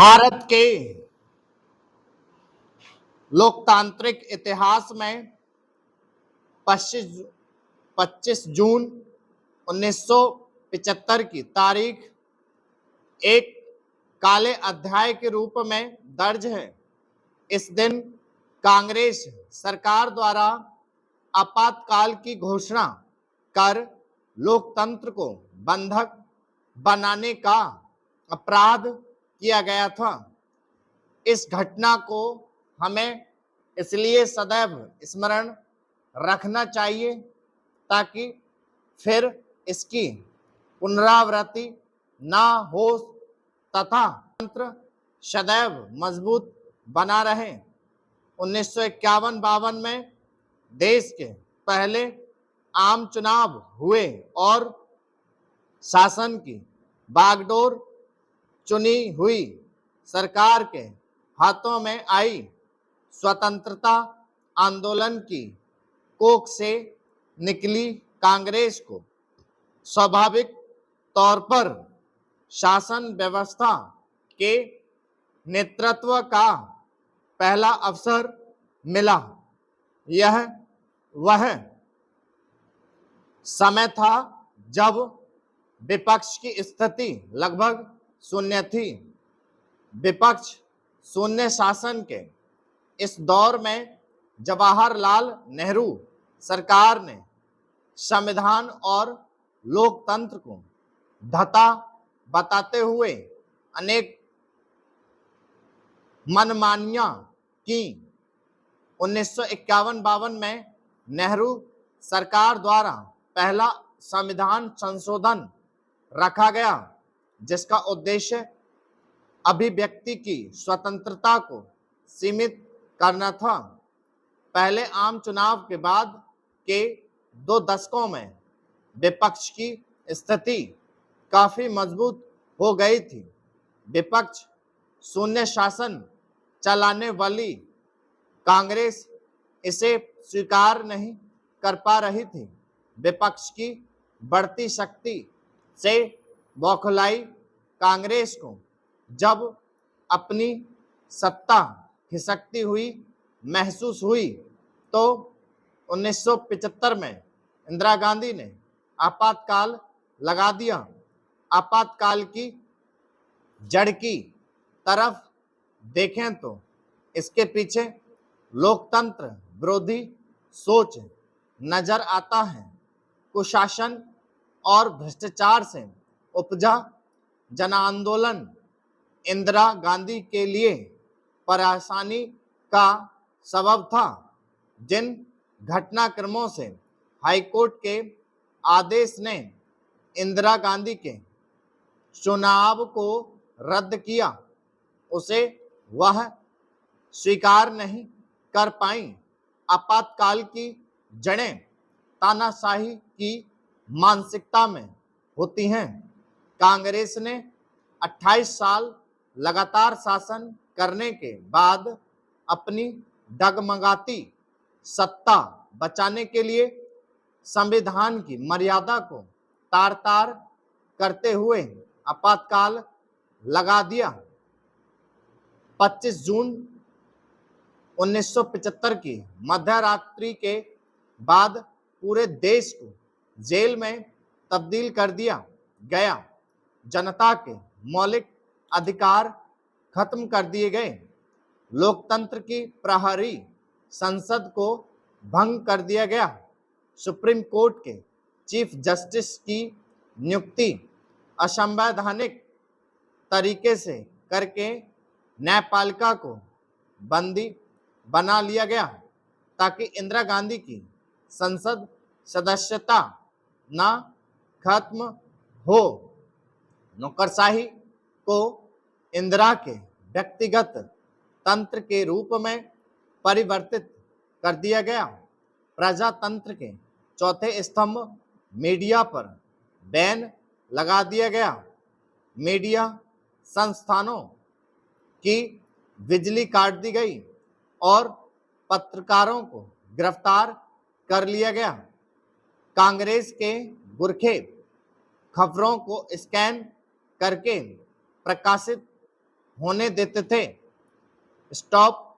भारत के लोकतांत्रिक इतिहास में 25 जून 1975 की तारीख एक काले अध्याय के रूप में दर्ज है। इस दिन कांग्रेस सरकार द्वारा आपातकाल की घोषणा कर लोकतंत्र को बंधक बनाने का अपराध किया गया था। इस घटना को हमें इसलिए सदैव स्मरण रखना चाहिए ताकि फिर इसकी पुनरावृत्ति ना हो तथा तंत्र सदैव मजबूत बना रहे। 1951-52 में देश के पहले आम चुनाव हुए और शासन की बागडोर चुनी हुई सरकार के हाथों में आई। स्वतंत्रता आंदोलन की कोख से निकली कांग्रेस को स्वाभाविक तौर पर शासन व्यवस्था के नेतृत्व का पहला अवसर मिला। यह वह समय था जब विपक्ष की स्थिति लगभग शून्य थी। विपक्ष शून्य शासन के इस दौर में जवाहरलाल नेहरू सरकार ने संविधान और लोकतंत्र को धता बताते हुए अनेक मनमानियां की। 1951-52 में नेहरू सरकार द्वारा पहला संविधान संशोधन रखा गया, जिसका उद्देश्य अभिव्यक्ति की स्वतंत्रता को सीमित करना था। पहले आम चुनाव के बाद के 2 दशकों में विपक्ष की स्थिति काफी मजबूत हो गई थी। विपक्ष शून्य शासन चलाने वाली कांग्रेस इसे स्वीकार नहीं कर पा रही थी। विपक्ष की बढ़ती शक्ति से बौखलाई कांग्रेस को जब अपनी सत्ता खिसकती हुई महसूस हुई तो 1975 में इंदिरा गांधी ने आपातकाल लगा दिया। आपातकाल की जड़ की तरफ देखें तो इसके पीछे लोकतंत्र विरोधी सोच नजर आता है। कुशासन और भ्रष्टाचार से उपजा जन आंदोलन इंदिरा गांधी के लिए परेशानी का सबब था। जिन घटनाक्रमों से हाईकोर्ट के आदेश ने इंदिरा गांधी के चुनाव को रद्द किया, उसे वह स्वीकार नहीं कर पाई। आपातकाल की जड़ें तानाशाही की मानसिकता में होती हैं। कांग्रेस ने 28 साल लगातार शासन करने के बाद अपनी डगमगाती सत्ता बचाने के लिए संविधान की मर्यादा को तार तार करते हुए आपातकाल लगा दिया। 25 जून 1975 की मध्यरात्रि के बाद पूरे देश को जेल में तब्दील कर दिया गया। जनता के मौलिक अधिकार खत्म कर दिए गए। लोकतंत्र की प्रहरी संसद को भंग कर दिया गया। सुप्रीम कोर्ट के चीफ जस्टिस की नियुक्ति असंवैधानिक तरीके से करके न्यायपालिका को बंदी बना लिया गया ताकि इंदिरा गांधी की संसद सदस्यता न खत्म हो। नौकरशाही को इंदिरा के व्यक्तिगत तंत्र के रूप में परिवर्तित कर दिया गया। प्रजातंत्र के चौथे स्तंभ मीडिया पर बैन लगा दिया गया। मीडिया संस्थानों की बिजली काट दी गई और पत्रकारों को गिरफ्तार कर लिया गया। कांग्रेस के गुरखे खबरों को स्कैन करके प्रकाशित होने देते थे। स्टॉप